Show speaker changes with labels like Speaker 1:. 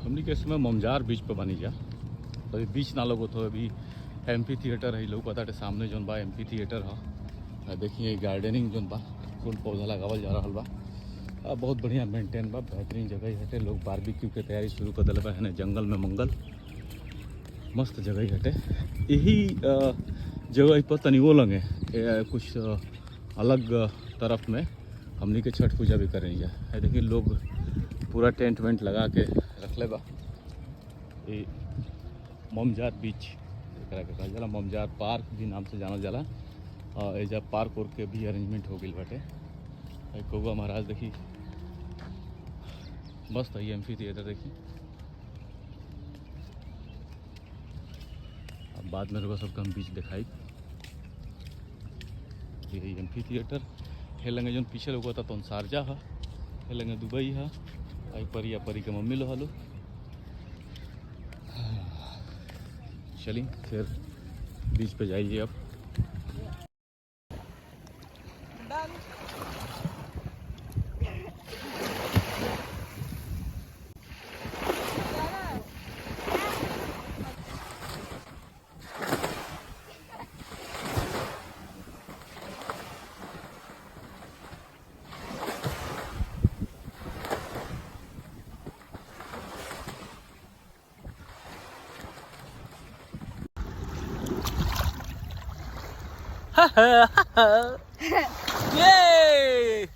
Speaker 1: हमने के समय ममजार बीच पे बनी जा, अभी बीच ना लोगो तो अभी एमपी थिएटर है लोग पता सामने जोन बा एमपी थिएटर है। देखिए गार्डनिंग जोन बा फूल पौधा लगावल जा रहा बा, बहुत बढ़िया मेंटेन बा, बेहतरीन जगह हटे। लोग बारबेक्यू के तैयारी शुरू कर दिले बा है, जंगल में मंगल, मस्त जगह हटे। यही जगह पर तनिको लगे कुछ अलग तरफ में हमनी के छठ पूजा भी करें है। देखिए लोग पूरा टेंट वेंट लगा के रख ले बा। ये ममजार बीच कहा जाला, ममजार पार्क भी नाम से जानल जाला। एजा पार्क और के भी अरेंजमेंट हो गई बाटे। कौवा महाराज देखी मस्त है, एमपी थिएटर देखी। अब बाद में रुका सबका हम बीच दिखाई। ये एमपी थिएटर है लगे जो पीछे लोग होता तो शारजा है, लगे दुबई है। आई परी या परी के मम्मी लो हलो। चलिए फिर बीच पे जाइए अब। Yay!